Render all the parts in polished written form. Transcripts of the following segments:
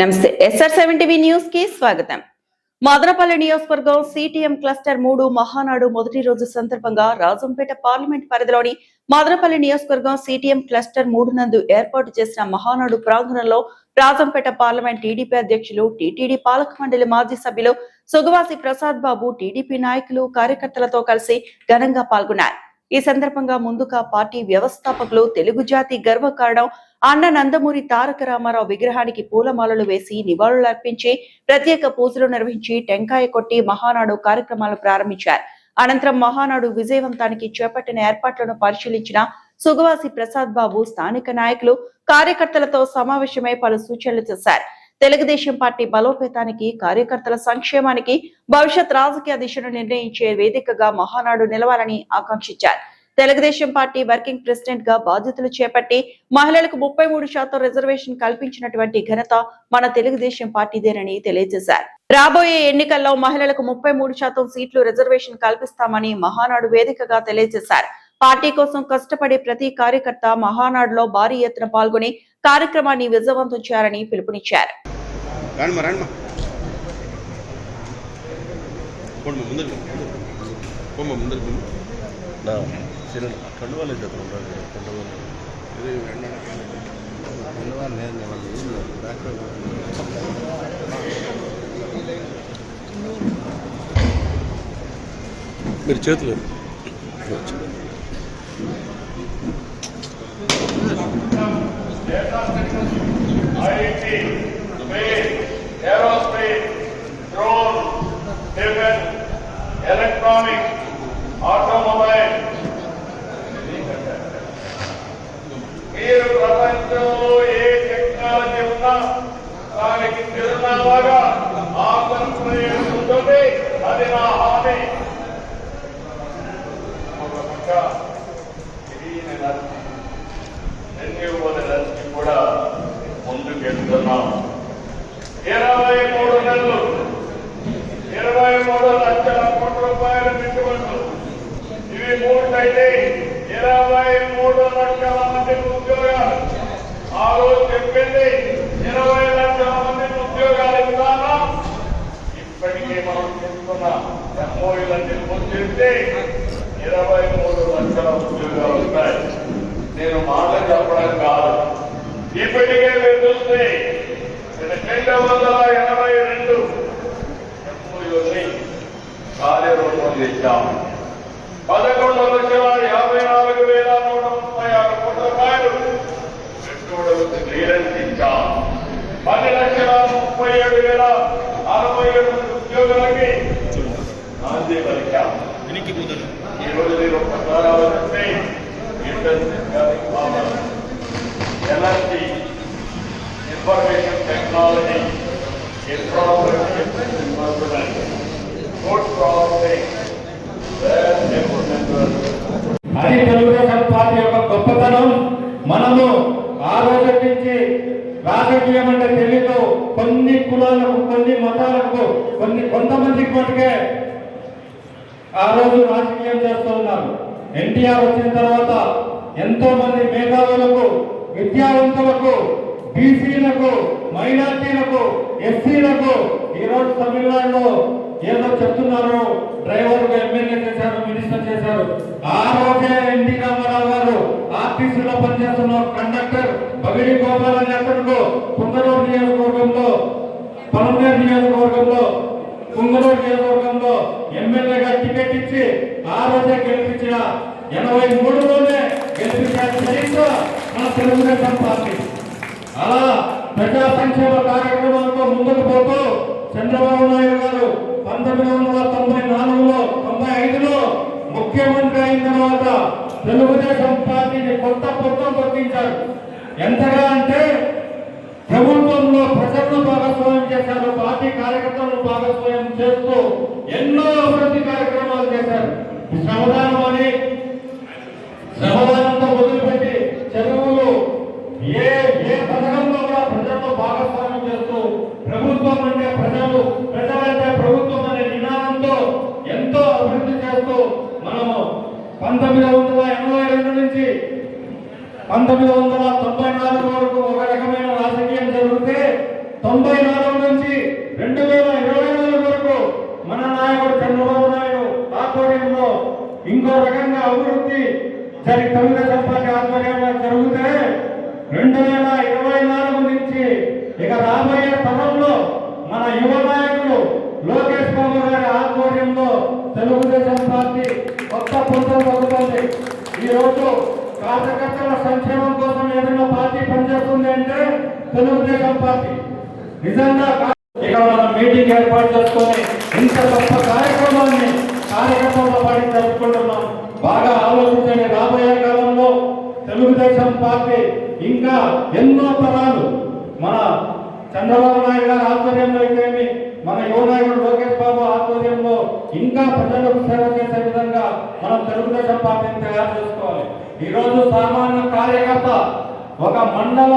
నమస్తే SR7 news కి స్వాగతం. మదనపల్లి నియోజకవర్గం సిటిఎం క్లస్టర్ 3 మహానాడు మొదటి రోజు సందర్భంగా రాజంపేట పార్లమెంట్ పరిధిలోని మదనపల్లి నియోజకవర్గం సిటిఎం క్లస్టర్ 3 నందు ఏర్పాటు చేసిన మహానాడు ప్రాంగణంలో రాజంపేట పార్లమెంట్ టీడీపీ అధ్యక్షులు టీటీడీ పాలక మండలి మాజీ సభ్యులు సుగవాసి ప్రసాద్ బాబు టీడీపీ నాయకులు కార్యకర్తలతో కలిసి ఘనంగా పాల్గొన్నారు. ఈ సందర్భంగా ముందుగా పార్టీ వ్యవస్థాపకులు తెలుగు జాతి గర్వకారణం అన్న నందమూరి తారక రామారావు విగ్రహానికి పూలమాలలు వేసి నివాళులర్పించి ప్రత్యేక పూజలు నిర్వహించి టెంకాయ కొట్టి మహానాడు కార్యక్రమాలు ప్రారంభించారు. అనంతరం మహానాడు విజయవంతానికి చేపట్టిన ఏర్పాట్లను పరిశీలించిన సుగవాసి ప్రసాద్ బాబు స్థానిక నాయకులు కార్యకర్తలతో సమావేశమై పలు సూచనలు చేశారు. తెలుగుదేశం పార్టీ బలోపేతానికి, కార్యకర్తల సంక్షేమానికి, భవిష్యత్ రాజకీయ దిశను నిర్ణయించే వేదికగా మహానాడు నిలవాలని ఆకాంక్షించారు. తెలుగుదేశం పార్టీ వర్కింగ్ ప్రెసిడెంట్ గా బాధ్యతలు చేపట్టి మహిళలకు 33% రిజర్వేషన్ కల్పించినటువంటి ఘనత మన తెలుగుదేశం పార్టీదేనని తెలియజేశారు. రాబోయే ఎన్నికల్లో మహిళలకు 33% సీట్లు రిజర్వేషన్ కల్పిస్తామని మహానాడు వేదికగా తెలియజేశారు. పార్టీ కోసం కష్టపడే ప్రతి కార్యకర్త మహానాడులో భారీ ఎత్తున పాల్గొని కార్యక్రమాన్ని విజయవంతం చేయాలని పిలుపునిచ్చారు. మీరు చేతులు ఎలక్ట్రానిక్ ఆటోమొబైల్ మీరు ప్రపంచంలో ఏ టెక్నాలజీ ఉన్నా దానికి చిరునామాగా ఆంధ్రప్రదేశ్ ఉంటుంది. అది నా హామీ. రెన్యూవబుల్ కూడా ముందుకెళ్తున్నాం. 23 నెలలు 23 లక్షల కోట్ల రూపాయల పెట్టుబడులు. ఇవి మూడైతే 23 లక్షల మంది ఉద్యోగాలు. ఆ రోజు చెప్పింది 20 లక్షల మంది ఉద్యోగాలు ఇస్తాను. ఇప్పటికే మనం చెప్తున్న MOUలన్నీ పూర్తిస్తే 23 లక్షల ఉద్యోగాలు వస్తాయి. నేను మాట చెప్పడం కాదు. ఇప్పటికే మీరు చూస్తే 282 MOUల్ని కార్యరూపం చేశాం. 11,54,136 కోట్ల రూపాయలు పెట్టుబడులకు క్లియరెన్స్ ఇచ్చాం. 10,37,067 ఉద్యోగులకి నాంది పలికాం. ఈ రోజు మీరు ఒక్కసారి ఆలోచిస్తే energy, information technology, infrastructure, food processing, అది తెలుగుదేశం పార్టీ యొక్క గొప్పతనం. మనము ఆ రోజు నుంచి రాజకీయం అంటే తెలియదు. కొన్ని కులాలకు, కొన్ని మతాలకు, కొంతమందికి మటుకే ఆ రోజు రాజకీయం చేస్తూ ఉన్నారు. ఎన్టీఆర్ వచ్చిన తర్వాత ఎంతో మంది మేధావులకు, విద్యావంతులకు, బీసీలకు, మైనార్టీలకు, ఎస్సీలకు ఈరోజు తమిళనాడులో ఏదో చెప్తున్నారు. డ్రైవర్గా ఎమ్మెల్యే చేశారు, మినిస్టర్ చేశారు. ఆ రోజే ఎన్టీ రామారావు గారు ఆర్టీసీలో పనిచేస్తున్న కండక్టర్ బగిడి గోపాల్ అనే అతను పుంగనూరు నియోజకవర్గంలో, పలమనేరు నియోజకవర్గంలో, పుంగనూరు నియోజకవర్గంలో ఎమ్మెల్యేగా టికెట్ ఇచ్చి ఆ రోజే గెలిపించిన 83లోనే గెలిపించిన చరిత్ర మన తెలుగుదేశం పార్టీ. అలా ప్రజా సంక్షేమ కార్యక్రమాలతో ముందుకు పోతూ చంద్రబాబు నాయుడు గారు 1994లో 95లో ముఖ్యమంత్రి అయిన తర్వాత తెలుగుదేశం పార్టీని కొత్త పొట్టం పట్టించారు. ఎంతగా అంటే ప్రభుత్వంలో ప్రజలను భాగస్వామ్యం చేశారు. పార్టీ కార్యకర్తలను భాగస్వామ్యం చేస్తూ ఎన్నో అభివృద్ధి కార్యక్రమాలు చేశారు. శ్రమదానంతో మొదలుపెట్టి చెరువులు, ఏ పథకంలో కూడా ప్రజల్లో భాగస్వామ్యం చేస్తూ ప్రభుత్వం అంటే ప్రజలు, ప్రజలంటే ప్రభుత్వం అనే నినాదంతో ఎంతో అభివృద్ధి చేస్తూ మనము 1982 నుంచి 1994 వరకు ఒక రకమైన రాజకీయం జరిగితే 94 నుంచి 2024 వరకు మన నాయకుడు చంద్రబాబు నాయుడు ఆధ్వర్యంలో ఇంకో రకంగా అభివృద్ధి తెలుగుదేశం పార్టీ ఆధ్వర్యంలో జరిగితే 2024 నుంచి ఇక రాబోయే తరంలో మన యువ నాయకులు లోకేష్ బాబు గారి ఆధ్వర్యంలో తెలుగుదేశం పార్టీ కొత్త పుంతలు తగ్గుతుంది. ఈ రోజు కార్యకర్తల సంక్షేమం కోసం ఏదైనా పార్టీ పనిచేస్తుంది అంటే తెలుగుదేశం పార్టీ. నిజంగా ఇక మనం మీటింగ్ ఏర్పాటు చేసుకొని ఇంత గొప్ప కార్యక్రమాన్ని కార్యకర్తలతో పాటు జరుపుకుంటున్నాం. బాగా ఆలోచించండి, రాబోయే కాలంలో తెలుగుదేశం పార్టీ ఇంకా ఎన్నో తరాలు మన చంద్రబాబు నాయుడు గారి ఆధ్వర్యంలో అయితేమి, మన యువ నాయకుడు లోకేష్ బాబు ఆధ్వర్యంలో ఇంకా ప్రజలకు సేవ చేసే విధంగా మనం తెలుగుదేశం పార్టీని తయారు చేసుకోవాలి. ఈరోజు సామాన్య కార్యకర్త ఒక మండల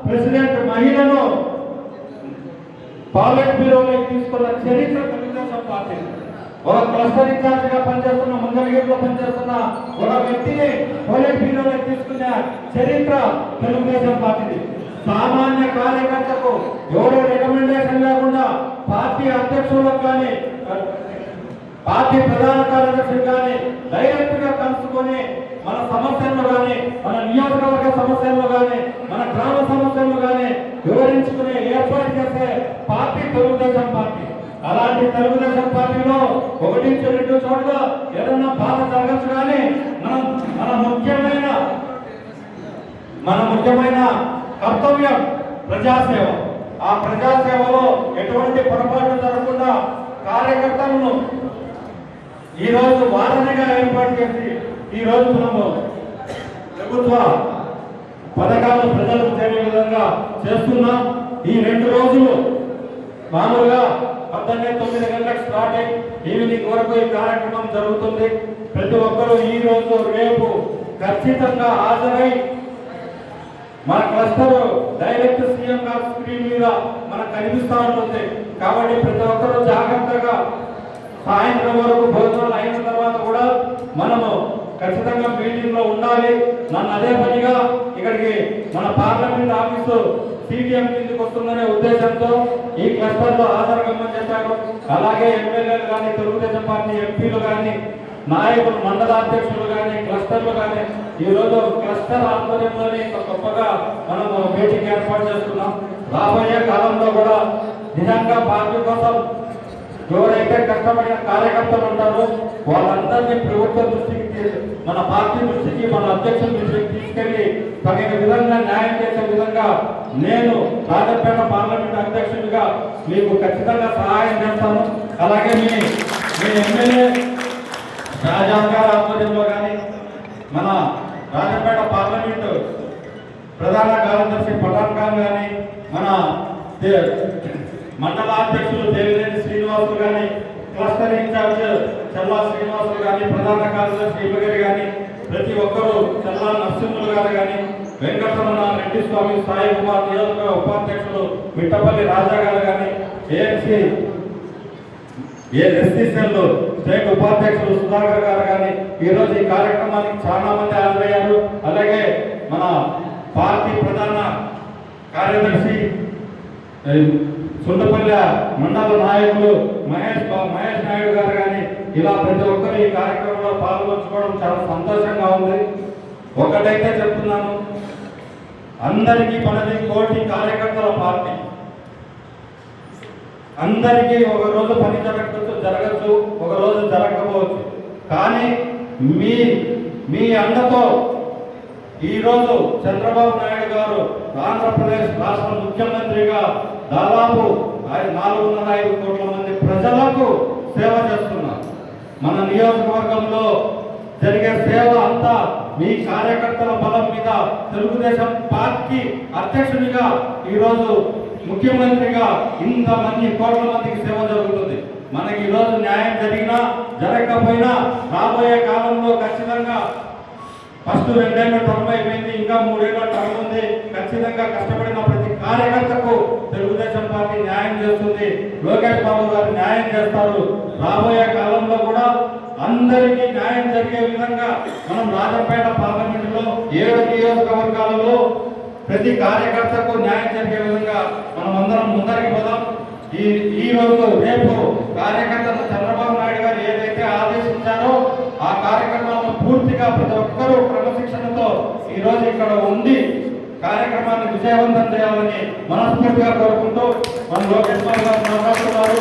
ప్రెసిడెంట్ మహిళను పార్లమెంట్ బ్యూరోలోకి తీసుకున్న చరిత్ర తెలుగుదేశం పార్టీ. ఒక క్లస్టర్ ఇన్ఛార్జ్ గా పనిచేస్తున్న, మంగళగిరిలో పనిచేస్తున్న ఒక వ్యక్తిని పార్లమెంట్ బ్యూరోలోకి తీసుకున్న చరిత్ర తెలుగుదేశం పార్టీది. సామాన్య కార్యకర్తకు ఎవరో రికమెండేషన్ లేకుండా పార్టీ అధ్యక్షులకు కానీ పార్టీ ప్రధాన కార్యదర్శులు కానీ డైరెక్ట్ గా కలుసుకొని మన సమస్యలను కానీ, మన నియోజకవర్గ సమస్యలను కానీ, మన గ్రామ సమస్యలను కానీ వివరించుకుని ఏర్పాటు చేసే పార్టీ తెలుగుదేశం పార్టీ. అలాంటి తెలుగుదేశం పార్టీలో 1-2 చోట్ల ఏదన్నా బాధ జరగచ్చు, కానీ మన ముఖ్యమైన కర్తవ్యం ప్రజాసేవ. ఆ ప్రజాసేవలో ఎటువంటి పొరపాటు జరగకుండా కార్యకర్తలను ఈరోజు వారధిగా ఏర్పాటు చేసి ఈరోజు మనము ప్రభుత్వ పథకాలు ప్రజలకు చేరే విధంగా చేస్తున్నాం. ఈ 2 రోజులు మామూలుగా 9 గంటలకు స్టార్ట్ అయ్యి ఈవినింగ్ వరకు ఈ కార్యక్రమం జరుగుతుంది. ప్రతి ఒక్కరూ ఈ రోజు రేపు ఖచ్చితంగా హాజరై మన క్లస్టర్ డైరెక్ట్ సీఎం గారి స్క్రీన్ మీద మనకు కనిపిస్తూ ఉంటుంది. కాబట్టి ప్రతి ఒక్కరూ జాగ్రత్తగా సాయంత్రం వరకు భోజనాలు అయిన తర్వాత కూడా మనము ఖచ్చితంగా మీటింగ్ లో ఉండాలి. నన్ను అదే పనిగా ఇక్కడికి మన పార్లమెంట్ ఆఫీసు సిటిఎం కిందకి వస్తుందనే ఉద్దేశంతో ఈ క్లస్టర్ లో హాజరుగమ్మని చెప్పారు. అలాగే ఎమ్మెల్యేలు కానీ, తెలుగుదేశం పార్టీ ఎంపీలు కానీ, నాయకులు, మండలాధ్యక్షులు కానీ, క్లస్టర్లు కానీ ఈరోజు క్లస్టర్ ఆధ్వర్యంలోనే ఇంత గొప్పగా మనము మీటింగ్ ఏర్పాటు చేస్తున్నాం. రాబోయే కాలంలో కూడా నిజంగా పార్టీ కోసం ఎవరైతే కష్టపడిన కార్యకర్తలు ఉంటారో వాళ్ళందరినీ ప్రభుత్వ దృష్టికి, మన పార్టీ దృష్టికి, మన అధ్యక్షుల దృష్టికి తీసుకెళ్లి తగిన విధంగా న్యాయం చేసే విధంగా నేను రాజంపేట పార్లమెంట్ అధ్యక్షుడిగా మీకు ఖచ్చితంగా సహాయం చేస్తాను. అలాగే మీ ఎమ్మెల్యే రాజా గారి ఆధ్వర్యంలో కానీ, మన రాజంపేట పార్లమెంటు ప్రధాన కార్యదర్శి పఠాన్ ఖాన్ కానీ, మన మండలాధ్యక్షులు దేవినేని శ్రీనివాసులు కానీ, క్లస్టర్ ఇన్ఛార్జ్ చల్లా శ్రీనివాసులు కానీ, ప్రధాన కార్యదర్శి ఇమ్మగిరి కానీ, ప్రతి ఒక్కరూ చల్లా నరసింహులు గారు కానీ, వెంకటరమణ రెడ్డి స్వామి, సాయి కుమార్ నియోజకవర్గ ఉపాధ్యక్షులు మిట్టపల్లి రాజా గారు కానీ, ఏఎంసీ ఎస్సీసీఎల్ స్టేట్ ఉపాధ్యక్షులు సుధాకర్ గారు కానీ ఈరోజు ఈ కార్యక్రమానికి చాలా మంది హాజరయ్యారు. అలాగే మన పార్టీ ప్రధాన కార్యదర్శి సుండపల్లి మండల నాయకులు మహేష్ నాయుడు గారు కానీ ఇలా ప్రతి ఒక్కరు ఈ కార్యక్రమంలో పాల్గొంచుకోవడం చాలా సంతోషంగా ఉంది. ఒకటైతే చెప్తున్నాను, అందరికీ మనది కోటి కార్యకర్తల పార్టీ. అందరికీ ఒక రోజు పని జరగచ్చు, ఒక రోజు జరగకపోవచ్చు. కానీ మీ అండతో ఈరోజు చంద్రబాబు నాయుడు గారు ఆంధ్రప్రదేశ్ రాష్ట్ర ముఖ్యమంత్రిగా దాదాపు 405 కోట్ల మంది ప్రజలకు సేవ చేస్తున్నారు. మన నియోజకవర్గంలో జరిగే సేవ అంతా మీ కార్యకర్తల బలం మీద తెలుగుదేశం పార్టీ అధ్యక్షునిగా ఈరోజు ముఖ్యమంత్రిగా ఇంతమంది కోట్ల మందికి సేవ జరుగుతుంది. మనకి ఈరోజు న్యాయం జరిగినా జరగకపోయినా రాబోయే కాలంలో ఖచ్చితంగా ఫస్ట్ 2 ఏళ్ల టర్మ్ అయిపోయింది, ఇంకా 3 ఏళ్ల టర్మ్ ఉంది. ఖచ్చితంగా కష్టపడిన ప్రతి కార్యకర్తకు తెలుగుదేశం పార్టీ న్యాయం చేస్తుంది. లోకేష్ బాబు గారు న్యాయం చేస్తారు. రాబోయే కాలంలో కూడా అందరికీ న్యాయం జరిగే విధంగా మనం రాజంపేట పార్లమెంటులో 7 నియోజకవర్గాలలో ప్రతి కార్యకర్తకు న్యాయం జరిగే విధంగా మనం అందరం ముందరికి పోదాం. ఈ రోజు రేపు కార్యకర్తలు చంద్రబాబు నాయుడు గారు ఏదైతే ఆదేశించారో ఆ కార్యక్రమాలను పూర్తిగా ప్రతి ఒక్కరూ క్రమశిక్షణతో ఈ రోజు ఇక్కడ ఉండి కార్యక్రమాన్ని విజయవంతం చేయాలని మనస్ఫూర్తిగా కోరుకుంటూ మన లోకేష్ బాబు గారు మాట్లాడుతున్నారు.